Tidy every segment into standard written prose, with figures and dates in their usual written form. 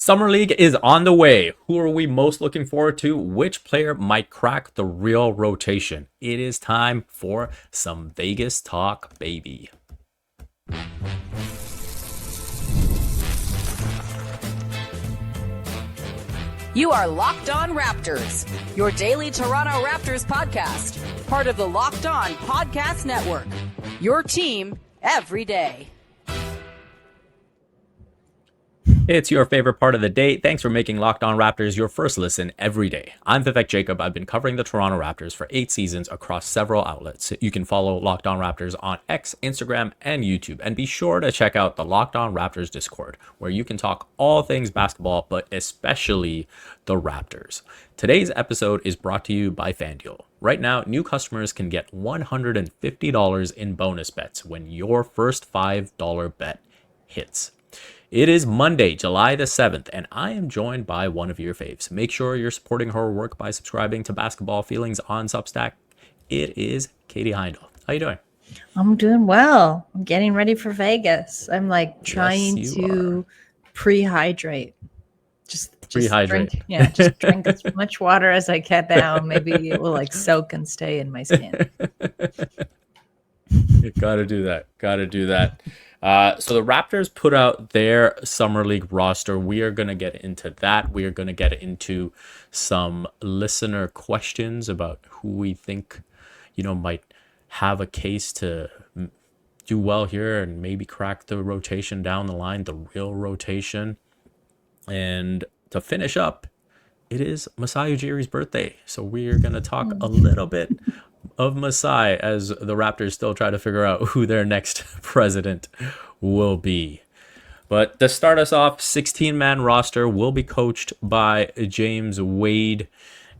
Summer League is on the way. Who are we most looking forward to? Which player might crack the real rotation? It is time for some Vegas talk, baby. You are Locked On Raptors, your daily Toronto Raptors podcast, part of the Locked On Podcast Network. Your team every day. It's your favorite part of the day. Thanks for making Locked On Raptors your first listen every day. I'm Vivek Jacob. I've been covering the Toronto Raptors for 8 seasons across several outlets. You can follow Locked On Raptors on X, Instagram, and YouTube. And be sure to check out the Locked On Raptors Discord, where you can talk all things basketball, but especially the Raptors. Today's episode is brought to you by FanDuel. Right now, new customers can get $150 in bonus bets when your first $5 bet hits. It is Monday, July the 7th, and I am joined by one of your faves. Make sure you're supporting her work by subscribing to Basketball Feelings on Substack. It is Katie Heindl. How you doing? I'm doing well. I'm getting ready for Vegas. I'm like trying to pre-hydrate. Just Pre-hydrate. Just drink as much water as I can now. Maybe it will like soak and stay in my skin. You gotta do that. So the Raptors put out their Summer League roster. We are going to get into that. We are going to get into some listener questions about who we think, might have a case to do well here and maybe crack the rotation down the line, the real rotation. And to finish up, it is Masai Ujiri's birthday. So we are going to talk a little bit of Masai as the Raptors still try to figure out who their next president will be. But to start us off, 16-man roster will be coached by James Wade.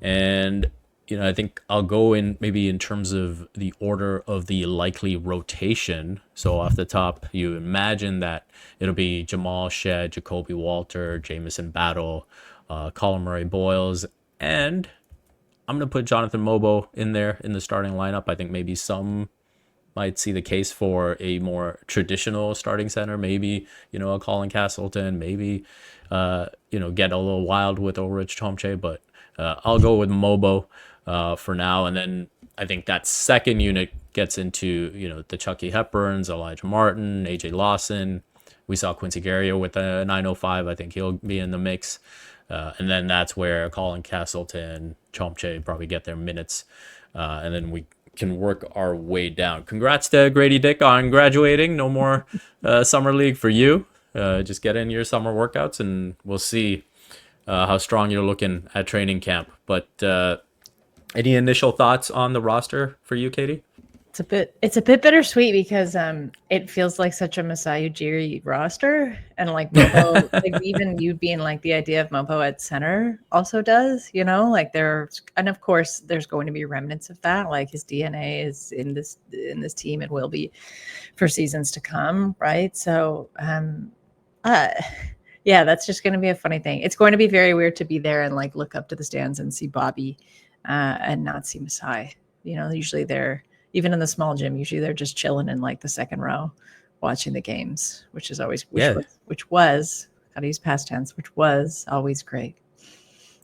And, I think I'll go in maybe in terms of the order of the likely rotation. So off the top, you imagine that it'll be Jamal Shead, Jacoby Walter, Jamison Battle, Colin Murray-Boyles, and I'm going to put Jonathan Mobo in there in the starting lineup. I think maybe some might see the case for a more traditional starting center. Maybe, a Colin Castleton. Maybe, get a little wild with Ulrich Tomche. But I'll go with Mobo for now. And then I think that second unit gets into, the Chucky Hepburns, Elijah Martin, AJ Lawson. We saw Quincy Guerrero with a 905. I think he'll be in the mix. And then that's where Colin Castleton, Chomche probably get their minutes. And then we can work our way down. Congrats to Grady Dick on graduating. No more Summer League for you. Just get in your summer workouts and we'll see how strong you're looking at training camp. But any initial thoughts on the roster for you, Katie? It's a bit bittersweet because it feels like such a Masai Ujiri roster, and like Mobo, like even you being like the idea of Mobo at center also does, like and of course there's going to be remnants of that. Like his DNA is in this team and will be for seasons to come, right? So yeah, that's just going to be a funny thing. It's going to be very weird to be there and like look up to the stands and see Bobby and not see Masai. Usually they're, even in the small gym, usually they're just chilling in like the second row watching the games, which is always, which was, gotta use past tense, which was always great.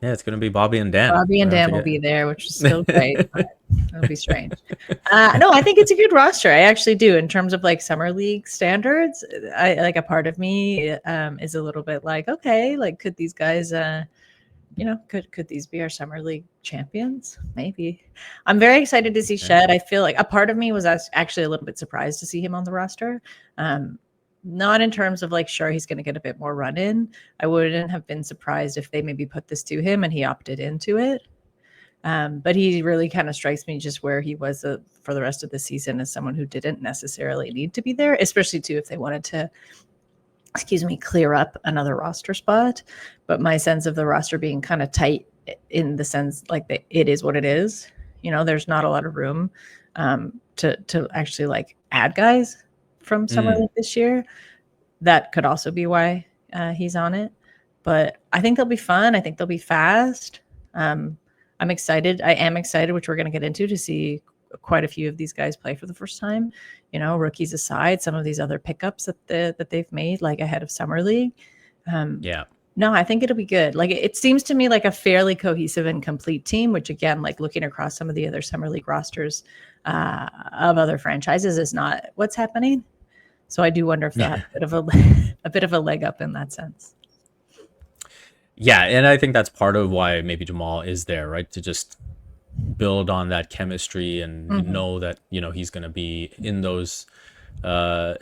Yeah, it's going to be Bobby and Dan. Bobby and Dan will be there, which is still great, but it'll be strange. No, I think it's a good roster. I actually do. In terms of like summer league standards, I like a part of me is a little bit like, okay, like could these guys, could these be our summer league champions? Maybe. I'm very excited to see Shed. I feel like a part of me was actually a little bit surprised to see him on the roster. Not in terms of like, sure, he's going to get a bit more run in. I wouldn't have been surprised if they maybe put this to him and he opted into it. But he really kind of strikes me just where he was for the rest of the season as someone who didn't necessarily need to be there, especially too if they wanted to clear up another roster spot. But my sense of the roster being kind of tight in the sense like it is what it is. There's not a lot of room to actually like add guys from Summer League this year. That could also be why he's on it. But I think they'll be fun. I think they'll be fast. I'm excited. I am excited, which we're going to get into, to see quite a few of these guys play for the first time. Rookies aside, some of these other pickups that they've made like ahead of Summer League. No, I think it'll be good. Like it seems to me like a fairly cohesive and complete team, which again, like looking across some of the other summer league rosters of other franchises is not what's happening. So I do wonder if they have a bit of a bit of a leg up in that sense. Yeah, and I think that's part of why maybe Jamal is there, right? To just build on that chemistry and know that, he's going to be in those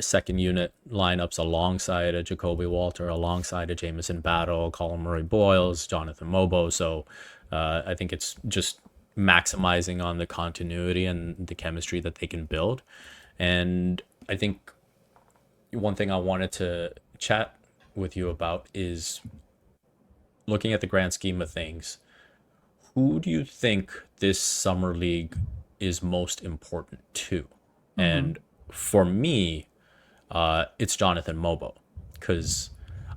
second unit lineups alongside a Jacoby Walter, alongside a Jamison Battle, Colin Murray Boyles, Jonathan Mobo. So I think it's just maximizing on the continuity and the chemistry that they can build. And I think one thing I wanted to chat with you about is looking at the grand scheme of things. Who do you think this summer league is most important to? And for me, it's Jonathan Mobo, because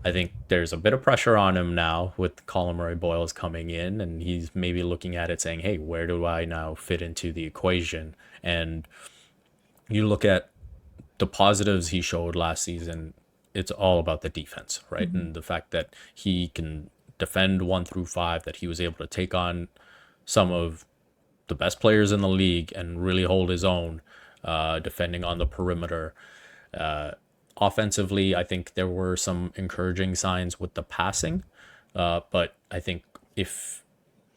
I think there's a bit of pressure on him now with Colin Murray Boyles coming in, and he's maybe looking at it saying, hey, where do I now fit into the equation? And you look at the positives he showed last season, it's all about the defense, right? And the fact that he can defend 1 through 5, that he was able to take on some of the best players in the league and really hold his own, defending on the perimeter. Offensively, I think there were some encouraging signs with the passing, but I think if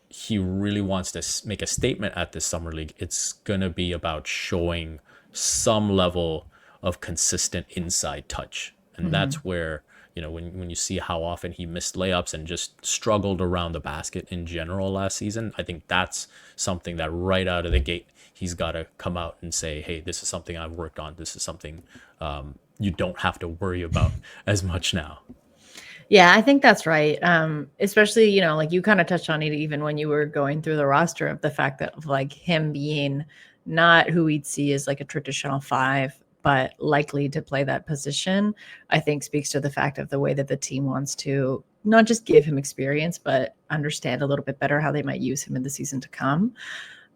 he really wants to make a statement at this summer league, it's going to be about showing some level of consistent inside touch. And that's where, when you see how often he missed layups and just struggled around the basket in general last season, I think that's something that right out of the gate, he's got to come out and say, hey, this is something I've worked on. This is something you don't have to worry about as much now. Yeah, I think that's right. Especially, like you kind of touched on it even when you were going through the roster, of the fact that of like him being not who we'd see as like a traditional 5, but likely to play that position, I think speaks to the fact of the way that the team wants to not just give him experience, but understand a little bit better how they might use him in the season to come.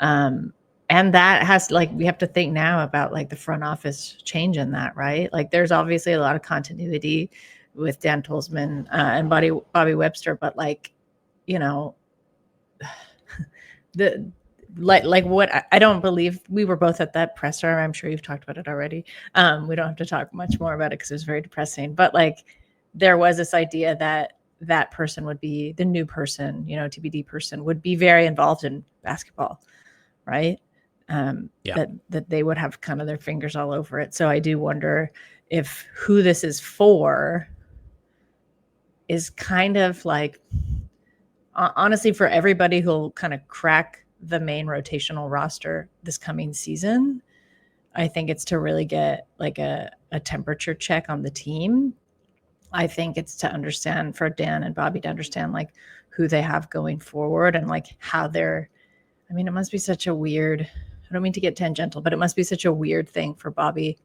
And that has we have to think now about like the front office change in that, right? Like there's obviously a lot of continuity with Dan Tolzman and Bobby Webster, but the what I don't believe, we were both at that presser. I'm sure you've talked about it already. We don't have to talk much more about it because it was very depressing. But there was this idea that that person would be the new person, TBD person would be very involved in basketball, right? That they would have kind of their fingers all over it. So I do wonder if who this is for is kind of honestly, for everybody who'll kind of crack the main rotational roster this coming season, I think it's to really get a temperature check on the team. I think it's to understand, for Dan and Bobby to understand who they have going forward and how they're, it must be such a weird, I don't mean to get tangential, but it must be such a weird thing for Bobby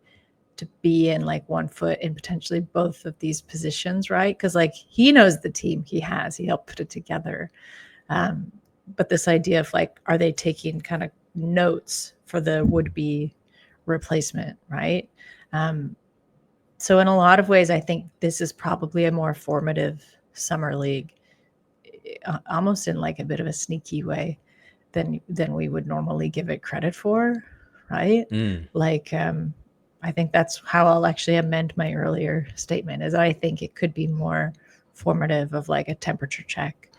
to be in 1 foot in potentially both of these positions, right? Because he knows the team he helped put it together. But this idea of are they taking kind of notes for the would-be replacement, right? So in a lot of ways, I think this is probably a more formative summer league, almost in a bit of a sneaky way than we would normally give it credit for, right? I think that's how I'll actually amend my earlier statement, is I think it could be more formative of a temperature check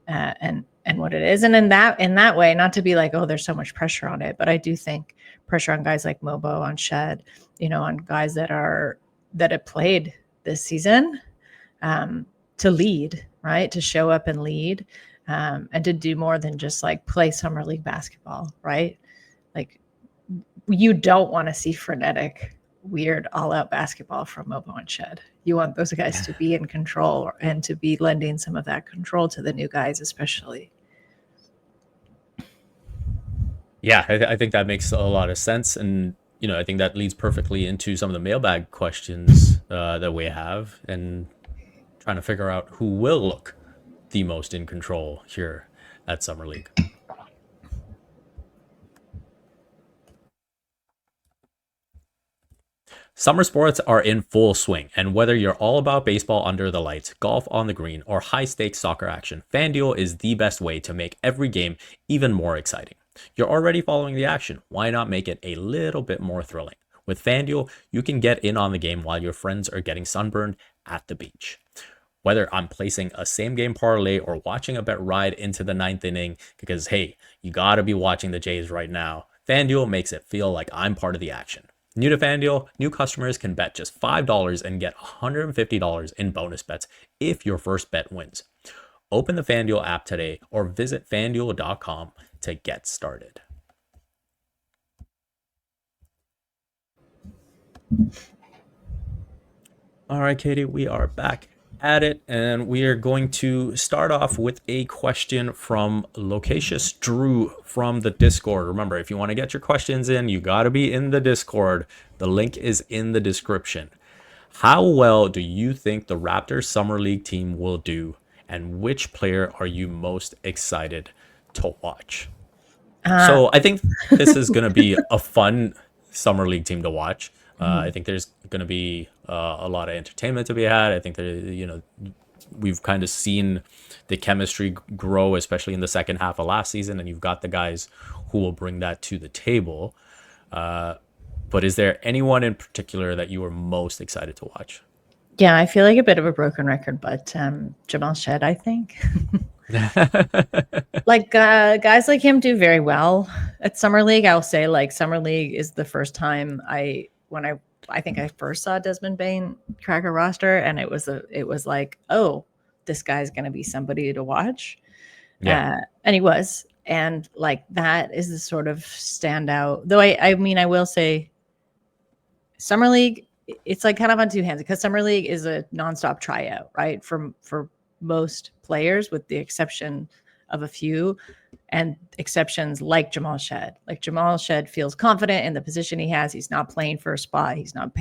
and what it is. And in that way, not to be oh, there's so much pressure on it, but I do think pressure on guys like Mobo, on Shed, on guys that have played this season, to lead, right? To show up and lead, and to do more than just play summer league basketball, right? You don't want to see frenetic, weird, all-out basketball from Mobo and Shed. You want those guys to be in control and to be lending some of that control to the new guys, especially. Yeah, I think that makes a lot of sense. And, I think that leads perfectly into some of the mailbag questions that we have, and trying to figure out who will look the most in control here at Summer League. Summer sports are in full swing, and whether you're all about baseball under the lights, golf on the green, or high stakes soccer action, FanDuel is the best way to make every game even more exciting. You're already following the action. Why not make it a little bit more thrilling? With FanDuel, you can get in on the game while your friends are getting sunburned at the beach. Whether I'm placing a same game parlay or watching a bet ride into the ninth inning, because hey, you gotta be watching the Jays right now, FanDuel makes it feel like I'm part of the action. New to FanDuel, new customers can bet just $5 and get $150 in bonus bets if your first bet wins. Open the FanDuel app today or visit FanDuel.com to get started. All right, Katie, we are back at it, and we are going to start off with a question from Locacious Drew from the Discord. Remember, if you want to get your questions in, you got to be in the Discord. The link is in the description. How well do you think the Raptors Summer League team will do, and which player are you most excited to watch? So I think this is going to be a fun Summer League team to watch. I think there's going to be a lot of entertainment to be had. I think that, we've kind of seen the chemistry grow, especially in the second half of last season, and you've got the guys who will bring that to the table. But is there anyone in particular that you were most excited to watch? Yeah, I feel like a bit of a broken record, but Jamal Shed, I think. Like guys like him do very well at Summer League. I'll say like Summer League is the first time I think I first saw Desmond Bain crack a roster, and it was like, oh, this guy's gonna be somebody to watch. Yeah. And he was. And like that is the sort of standout. Though I mean I will say Summer League, it's like kind of on two hands because Summer League is a nonstop tryout, right? For most players, with the exception of a few, and exceptions like Jamal Shed. Like Jamal Shed feels confident in the position he has. He's not playing for a spot. He's not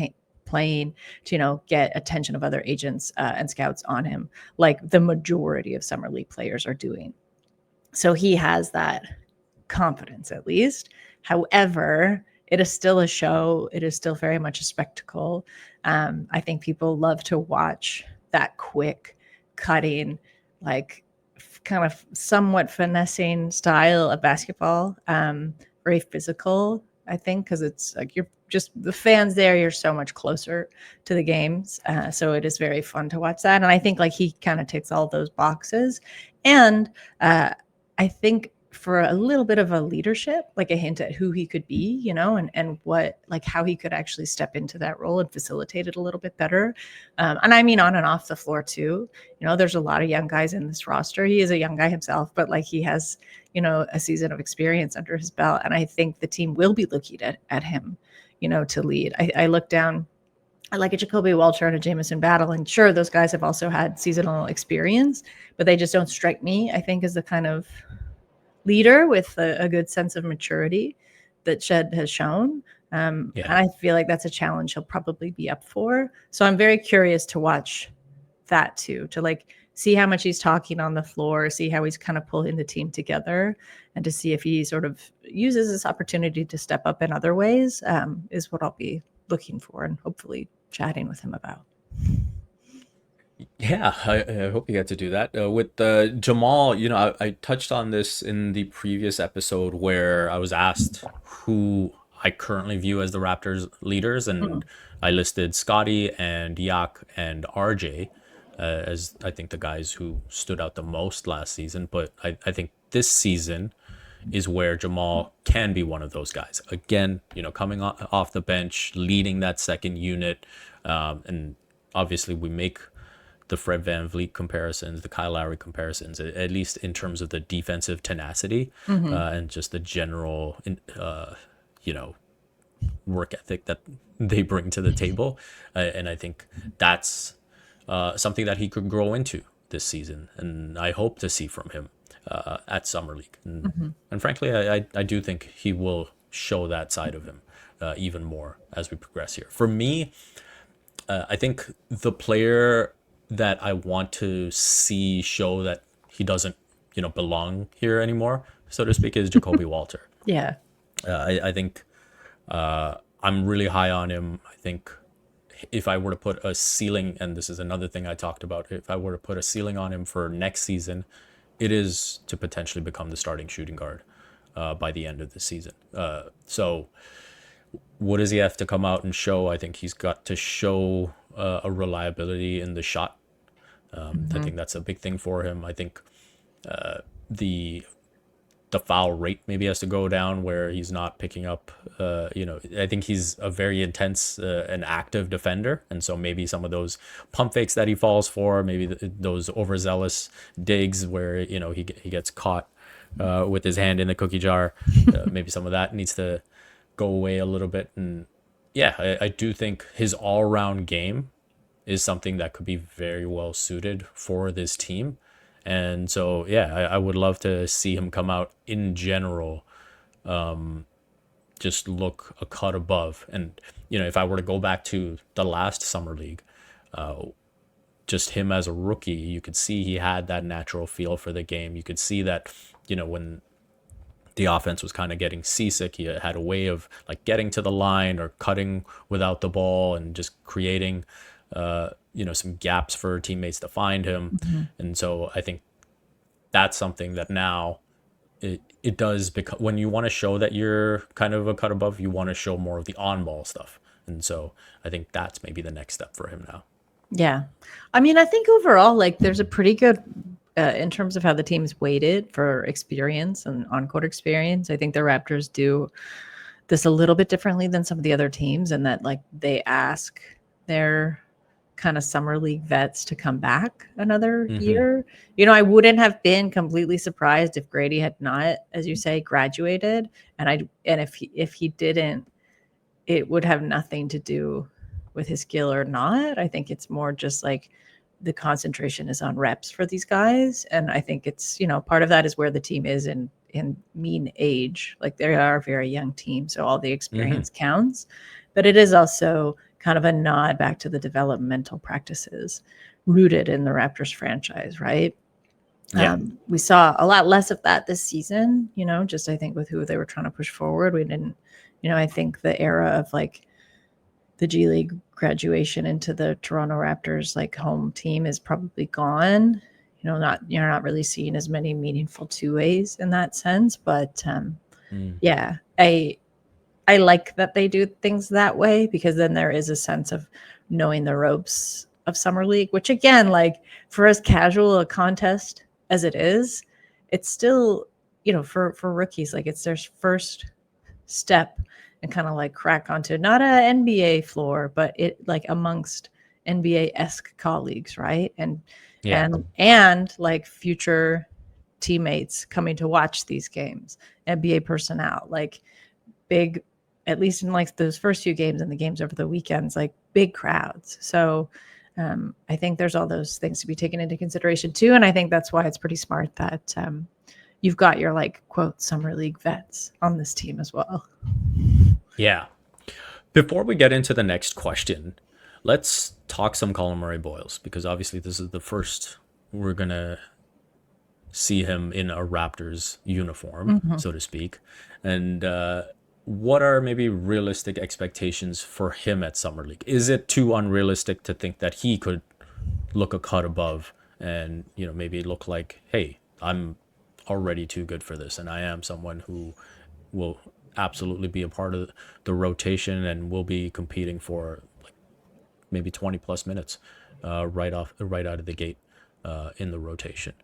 playing to, get attention of other agents and scouts on him, like the majority of Summer League players are doing. So he has that confidence, at least. However, it is still a show. It is still very much a spectacle. I think people love to watch that quick cutting, like kind of somewhat finessing style of basketball. Very physical, I think, because it's like you're just the fans there. You're so much closer to the games. So it is very fun to watch that. And I think like he kind of ticks all those boxes. And I think for a little bit of a leadership, like a hint at who he could be, and what, like how he could actually step into that role and facilitate it a little bit better. And I mean, on and off the floor too, there's a lot of young guys in this roster. He is a young guy himself, but like he has, a season of experience under his belt. And I think the team will be looking at him, to lead. I look down, I like a Jacoby Walter and a Jamison Battle. And sure, those guys have also had seasonal experience, but they just don't strike me, I think, as the kind of leader with a good sense of maturity that Shed has shown. And I feel like that's a challenge he'll probably be up for. So I'm very curious to watch that too, to like see how much he's talking on the floor, see how he's kind of pulling the team together, and to see if he sort of uses this opportunity to step up in other ways, is what I'll be looking for and hopefully chatting with him about. Yeah, I hope you get to do that. With Jamal, I touched on this in the previous episode where I was asked who I currently view as the Raptors leaders, and I listed Scotty and Yak and RJ as I think the guys who stood out the most last season. But I think this season is where Jamal can be one of those guys. Again, coming off the bench, leading that second unit, and obviously we make the Fred VanVleet comparisons, the Kyle Lowry comparisons, at least in terms of the defensive tenacity and just the general, work ethic that they bring to the table. And I think that's something that he could grow into this season. And I hope to see from him at Summer League. And frankly, I do think he will show that side of him even more as we progress here. For me, I think the player that I want to see show that he doesn't, belong here anymore, so to speak, is Jacoby Walter. Yeah. I think I'm really high on him. I think if I were to put a ceiling, and this is another thing I talked about, if I were to put a ceiling on him for next season, it is to potentially become the starting shooting guard by the end of the season. So what does he have to come out and show? I think he's got to show a reliability in the shot. I think that's a big thing for him. I think the foul rate maybe has to go down where he's not picking up. I think he's a very intense and active defender, and so maybe some of those pump fakes that he falls for, maybe those overzealous digs where he gets caught with his hand in the cookie jar. Maybe some of that needs to go away a little bit. And yeah, I do think his all-round game is something that could be very well suited for this team. And so, yeah, I would love to see him come out in general, just look a cut above. And, if I were to go back to the last summer league, just him as a rookie, you could see he had that natural feel for the game. You could see that, when the offense was kind of getting seasick, he had a way of like getting to the line or cutting without the ball and just creating some gaps for teammates to find him. And so I think that's something that now it does become, when you want to show that you're kind of a cut above, you want to show more of the on-ball stuff. And so I think that's maybe the next step for him now. Yeah. I mean, I think overall, like there's a pretty good, in terms of how the team's weighted for experience and on-court experience. I think the Raptors do this a little bit differently than some of the other teams, and that like they ask their kind of summer league vets to come back another year. I wouldn't have been completely surprised if Grady had not, as you say, graduated. And if he didn't, it would have nothing to do with his skill or not. I think it's more just like the concentration is on reps for these guys. And I think it's, part of that is where the team is in mean age. Like they are a very young team, so all the experience counts. But it is also kind of a nod back to the developmental practices rooted in the Raptors franchise, right? Yeah. We saw a lot less of that this season, just I think with who they were trying to push forward. We didn't, I think the era of like the G League graduation into the Toronto Raptors like home team is probably gone. You're not really seeing as many meaningful two-ways in that sense. But yeah, I like that they do things that way, because then there is a sense of knowing the ropes of summer league, which again, like for as casual a contest as it is, it's still, for rookies, like it's their first step and kind of like crack onto not an NBA floor, but it like amongst NBA-esque colleagues, right? And like future teammates coming to watch these games, NBA personnel, like big, at least in like those first few games and the games over the weekends, like big crowds. So I think there's all those things to be taken into consideration too. And I think that's why it's pretty smart that you've got your like quote summer league vets on this team as well. Yeah. Before we get into the next question, let's talk some Colin Murray Boyles, because obviously this is the first we're going to see him in a Raptors uniform, so to speak. And what are maybe realistic expectations for him at Summer League? Is it too unrealistic to think that he could look a cut above and, maybe look like, hey, I'm already too good for this, and I am someone who will absolutely be a part of the rotation and will be competing for like maybe 20 plus minutes right out of the gate in the rotation?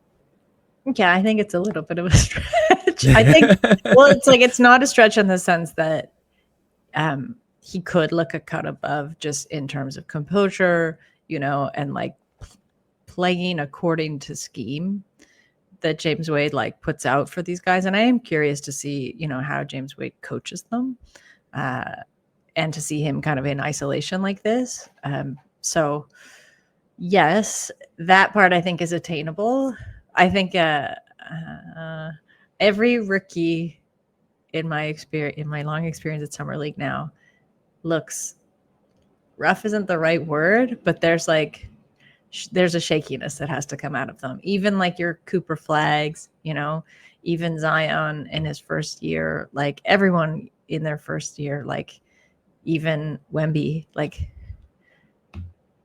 Yeah, I think it's a little bit of a stretch. I think, well, it's like, it's not a stretch in the sense that he could look a cut above just in terms of composure, and like playing according to scheme that James Wade like puts out for these guys. And I am curious to see, how James Wade coaches them and to see him kind of in isolation like this. So yes, that part I think is attainable. I think every rookie in my long experience at Summer League now looks rough isn't the right word, but there's a shakiness that has to come out of them. Even like your Cooper Flags, even Zion in his first year, like everyone in their first year, like even Wemby, like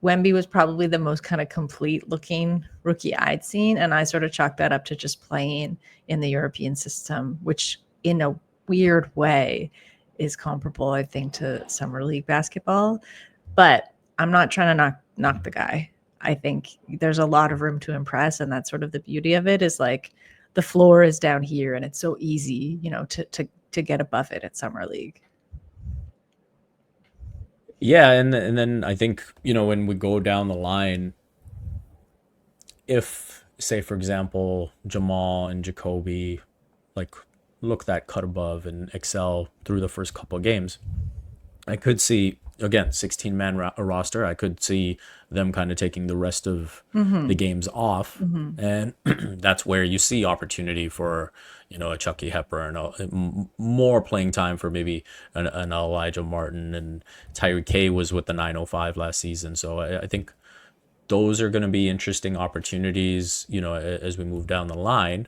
Wemby was probably the most kind of complete looking rookie I'd seen. And I sort of chalked that up to just playing in the European system, which in a weird way is comparable, I think, to summer league basketball. But I'm not trying to knock the guy. I think there's a lot of room to impress. And that's sort of the beauty of it, is like the floor is down here and it's so easy, to get above it at summer league. Yeah, and then I think, when we go down the line, if, say, for example, Jamal and Jacoby like look that cut above and excel through the first couple of games, I could see, again, 16-man roster. I could see them kind of taking the rest of the games off, and that's where you see opportunity for a Chucky Hepburn, more playing time for maybe an Elijah Martin, and Tyreek K was with the 905 last season. So I think those are going to be interesting opportunities, as we move down the line.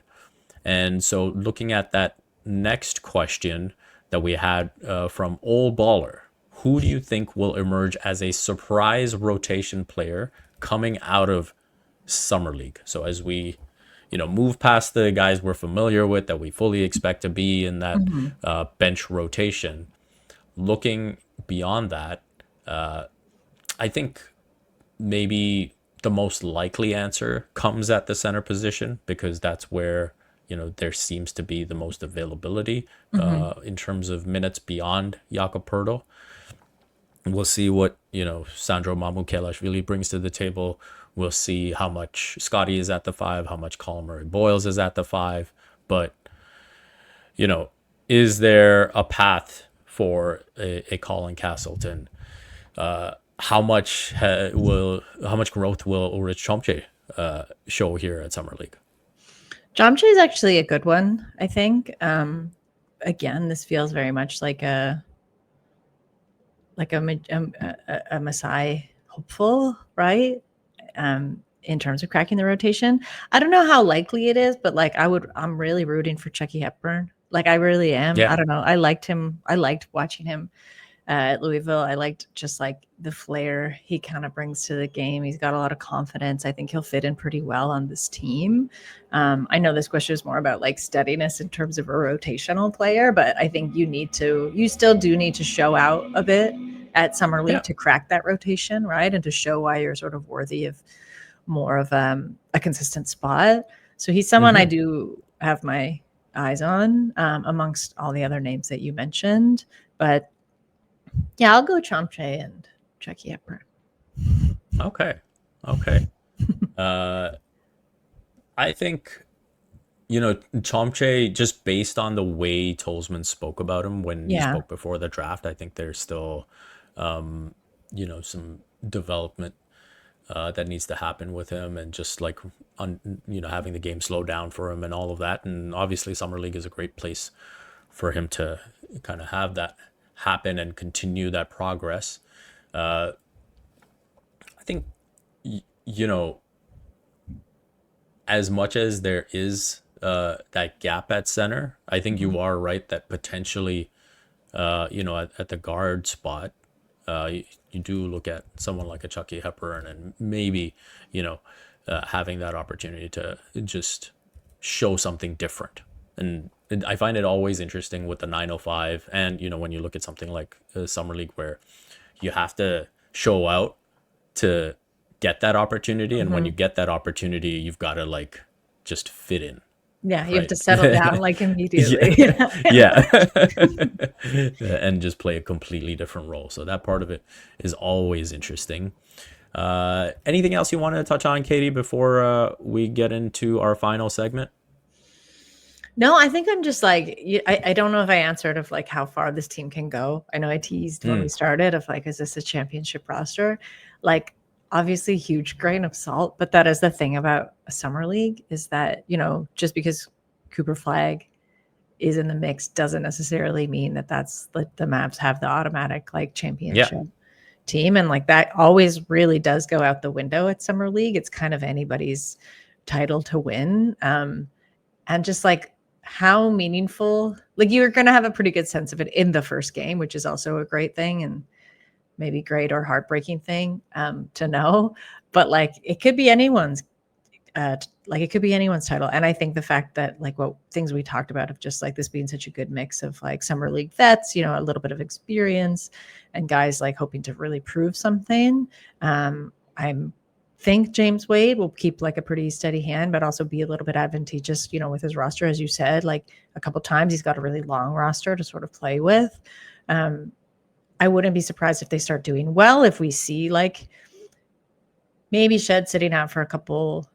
And so looking at that next question that we had from Old Baller, who do you think will emerge as a surprise rotation player coming out of Summer League? So as we, move past the guys we're familiar with that we fully expect to be in that bench rotation, looking beyond that, I think maybe the most likely answer comes at the center position, because that's where, there seems to be the most availability in terms of minutes beyond Jakob Poeltl. We'll see what, Sandro Mamukelashvili brings to the table. We'll see how much Scotty is at the 5, how much Colin Murray-Boyles is at the 5. But, is there a path for a Colin Castleton? How much growth will Ulrich Chomche show here at Summer League? Chomche is actually a good one, I think. Again, this feels very much like a Masai hopeful, right? In terms of cracking the rotation. I don't know how likely it is, but I'm really rooting for Chucky Hepburn. I really am. Yeah. I don't know. I liked him. I liked watching him at Louisville. I liked just the flair he kind of brings to the game. He's got a lot of confidence. I think he'll fit in pretty well on this team. I know this question is more about steadiness in terms of a rotational player, but I think you still do need to show out a bit at Summer League to crack that rotation, right? And to show why you're sort of worthy of more of a consistent spot. So he's someone I do have my eyes on amongst all the other names that you mentioned. But yeah, I'll go Chomche and Chucky Hepburn. Okay. I think, Chomche, just based on the way Tolzman spoke about him when he spoke before the draft, I think there's still, some development that needs to happen with him, and just having the game slow down for him and all of that. And obviously Summer League is a great place for him to kind of have that happen and continue that progress. I think, as much as there is that gap at center, I think you are right that potentially, at the guard spot, you do look at someone like a Chucky Hepburn, and maybe, having that opportunity to just show something different. And I find it always interesting with the 905, and when you look at something like Summer League, where you have to show out to get that opportunity, and when you get that opportunity, you've got to just fit in. Yeah, you have to settle down immediately. Yeah. And just play a completely different role. So that part of it is always interesting. Anything else you want to touch on, Katie, before we get into our final segment? No, I think I'm just I don't know if I answered of how far this team can go. I know I teased when we started of is this a championship roster? Obviously huge grain of salt, but that is the thing about a Summer League, is that, just because Cooper Flagg is in the mix doesn't necessarily mean that that's the Mavs have the automatic championship team. And that always really does go out the window at Summer League. It's kind of anybody's title to win. And just how meaningful, you're going to have a pretty good sense of it in the first game, which is also a great thing. And maybe great or heartbreaking thing to know, but like it could be anyone's title. And I think the fact that like what things we talked about of just like this being such a good mix of like summer league vets, you know, a little bit of experience and guys like hoping to really prove something. I'm think James Wade will keep like a pretty steady hand, but also be a little bit advantageous, you know, with his roster, as you said, like a couple times he's got a really long roster to sort of play with. I wouldn't be surprised if they start doing well, if we see like maybe Shed sitting out for a couple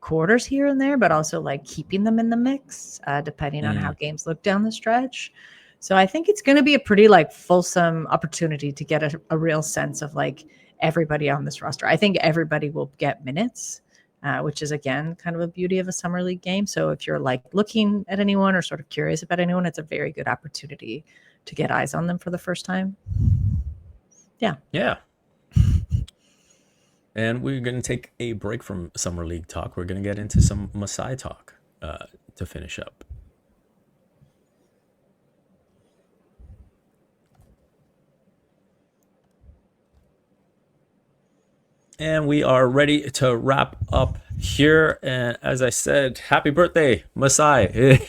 quarters here and there, but also like keeping them in the mix, depending on how games look down the stretch. So I think it's going to be a pretty like fulsome opportunity to get a real sense of like everybody on this roster. I think everybody will get minutes, which is again kind of a beauty of a summer league game. So if you're like looking at anyone or sort of curious about anyone, it's a very good opportunity to get eyes on them for the first time. Yeah. And we're going to take a break from Summer League talk. We're going to get into some Masai talk to finish up. And we are ready to wrap up here. And as I said, happy birthday, Masai.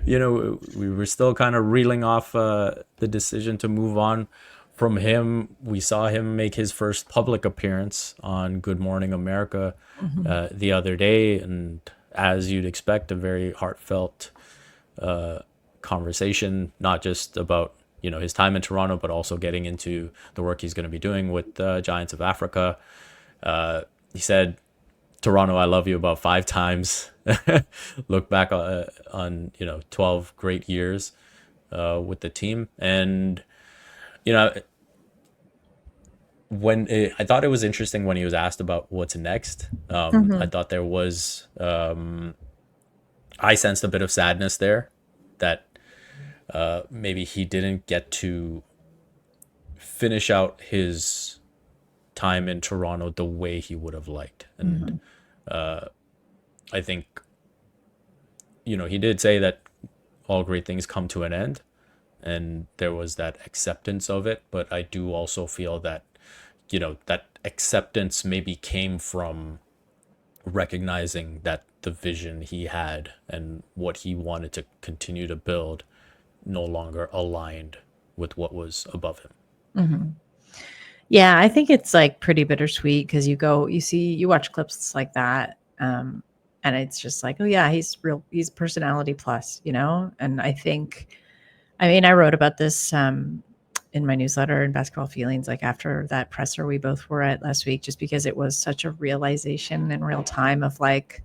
You know, we were still kind of reeling off the decision to move on from him. We saw him make his first public appearance on Good Morning America the other day. And as you'd expect, a very heartfelt conversation, not just about, you know, his time in Toronto, but also getting into the work he's going to be doing with Giants of Africa. He said, "Toronto, I love you," about 5 times. Look back on, you know, 12 great years with the team. And, you know, I thought it was interesting when he was asked about what's next. I thought there was, I sensed a bit of sadness there that maybe he didn't get to finish out his time in Toronto the way he would have liked. And I think, you know, he did say that all great things come to an end, and there was that acceptance of it. But I do also feel that, you know, that acceptance maybe came from recognizing that the vision he had and what he wanted to continue to build no longer aligned with what was above him. Yeah, I think it's like pretty bittersweet because you watch clips like that, and it's just like, oh yeah, he's personality plus, you know. And I wrote about this in my newsletter in Basketball Feelings, like after that presser we both were at last week, just because it was such a realization in real time of like,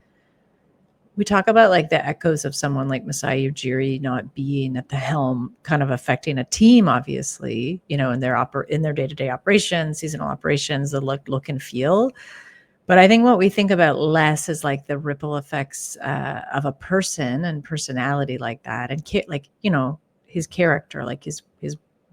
we talk about like the echoes of someone like Masai Ujiri not being at the helm, kind of affecting a team, obviously, you know, in their day-to-day operations, seasonal operations, the look and feel. But I think what we think about less is like the ripple effects of a person and personality like that, and like, you know, his character, like his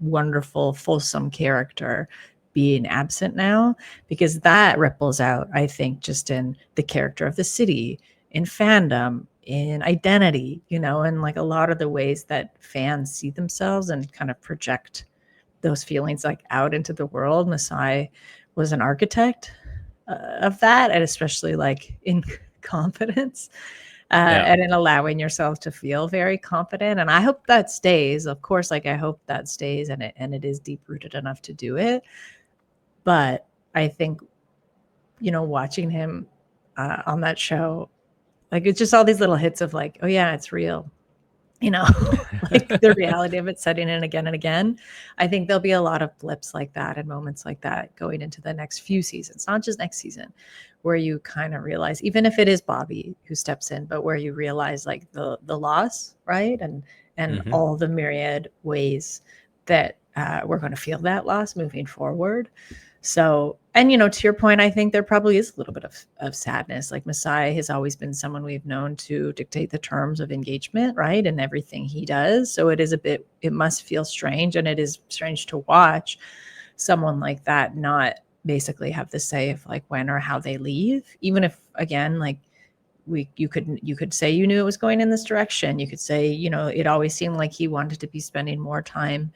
wonderful, fulsome character being absent now, because that ripples out, I think, just in the character of the city, in fandom, in identity, you know, and like a lot of the ways that fans see themselves and kind of project those feelings like out into the world. Masai was an architect of that, and especially like in confidence and in allowing yourself to feel very confident. And I hope that stays, of course, like I hope that stays, and it is deep rooted enough to do it. But I think, you know, watching him on that show, like it's just all these little hits of like, oh yeah, it's real, you know, like the reality of it setting in again and again. I think there'll be a lot of blips like that and moments like that going into the next few seasons, not just next season, where you kind of realize, even if it is Bobby who steps in, but where you realize like the loss, right? And all the myriad ways that we're going to feel that loss moving forward. So, and, you know, to your point, I think there probably is a little bit of sadness. Like Masai has always been someone we've known to dictate the terms of engagement, right? And everything he does. So it must feel strange. And it is strange to watch someone like that not basically have the say of like when or how they leave, even if, again, like you could say you knew it was going in this direction. You could say, it always seemed like he wanted to be spending more time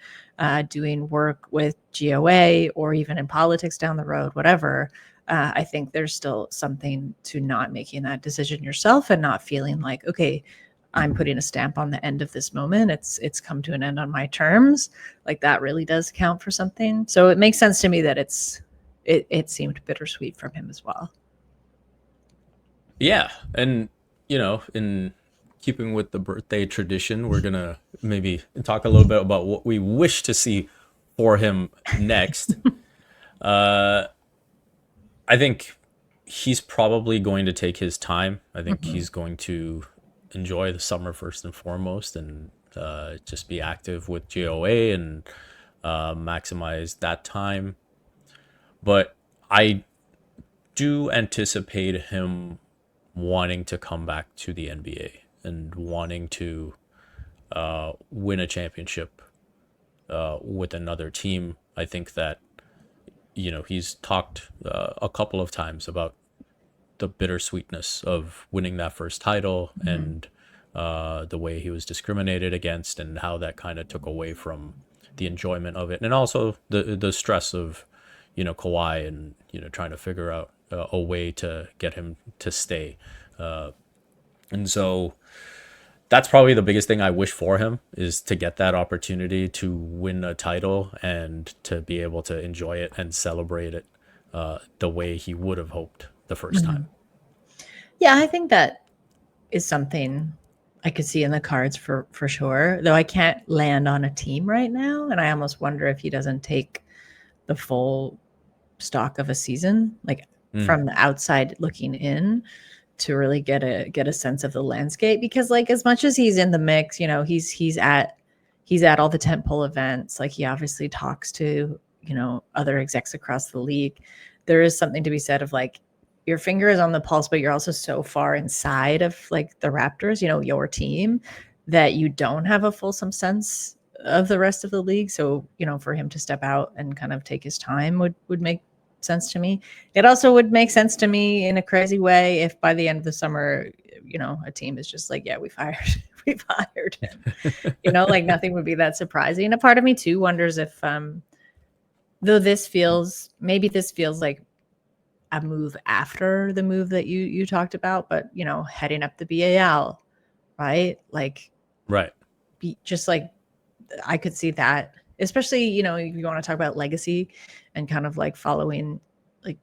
doing work with GOA or even in politics down the road, whatever. I think there's still something to not making that decision yourself and not feeling like, okay, I'm putting a stamp on the end of this moment. It's come to an end on my terms. Like that really does count for something. So it makes sense to me that it seemed bittersweet from him as well. Yeah, and in keeping with the birthday tradition, we're gonna maybe talk a little bit about what we wish to see for him next. I think he's probably going to take his time. I think he's going to enjoy the summer first and foremost, and just be active with GOA and maximize that time. But I do anticipate him wanting to come back to the NBA and wanting to win a championship with another team. I think that he's talked a couple of times about the bittersweetness of winning that first title and the way he was discriminated against and how that kind of took away from the enjoyment of it, and also the stress of Kawhi and trying to figure out a way to get him to stay, and so that's probably the biggest thing I wish for him, is to get that opportunity to win a title and to be able to enjoy it and celebrate it the way he would have hoped the first time. Yeah, I think that is something I could see in the cards for sure, though I can't land on a team right now, and I almost wonder if he doesn't take the full stock of a season, like from the outside looking in, to really get a sense of the landscape. Because like, as much as he's in the mix, he's at all the tentpole events, like he obviously talks to other execs across the league. There is something to be said of like, your finger is on the pulse, but you're also so far inside of like the Raptors, your team, that you don't have a fulsome sense of the rest of the league. So, for him to step out and kind of take his time would make sense to me. It also would make sense to me in a crazy way if by the end of the summer, a team is just like, yeah, we fired him. Like nothing would be that surprising. And a part of me too wonders if, though this feels like a move after the move that you talked about, but heading up the BAL, right? Like, right. Just like, I could see that, especially, if you want to talk about legacy and kind of like following, like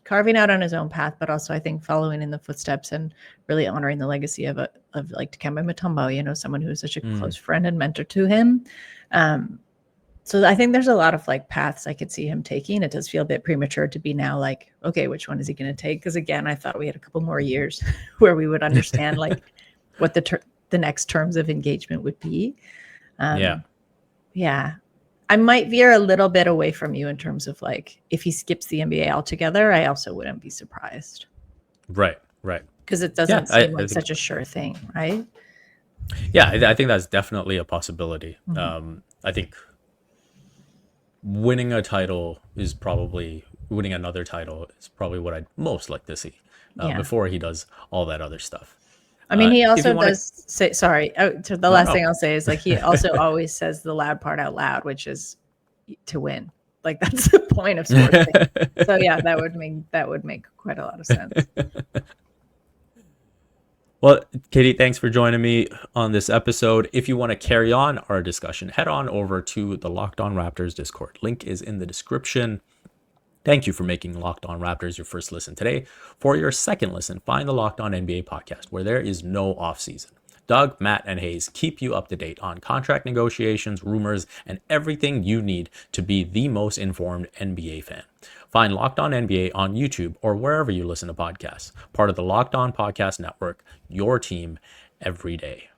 carving out on his own path, but also I think following in the footsteps and really honoring the legacy of like Dikembe Mutombo, someone who's such a close friend and mentor to him. So I think there's a lot of like paths I could see him taking. It does feel a bit premature to be now like, okay, which one is he going to take? Because again, I thought we had a couple more years where we would understand like what the next terms of engagement would be. Yeah. I might veer a little bit away from you in terms of like, if he skips the NBA altogether, I also wouldn't be surprised. Right. Because it doesn't seem like such a sure thing, right? Yeah, I think that's definitely a possibility. I think winning another title is probably what I'd most like to see before he does all that other stuff. I mean, he also does say, sorry, the last thing I'll say is like, he also always says the loud part out loud, which is to win. Like that's the point of sports. So yeah, that would make quite a lot of sense. Well, Katie, thanks for joining me on this episode. If you want to carry on our discussion, head on over to the Locked On Raptors Discord. Link is in the description. Thank you for making Locked On Raptors your first listen today. For your second listen, find the Locked On NBA podcast, where there is no offseason. Doug, Matt, and Hayes keep you up to date on contract negotiations, rumors, and everything you need to be the most informed NBA fan. Find Locked On NBA on YouTube or wherever you listen to podcasts. Part of the Locked On Podcast Network, your team every day.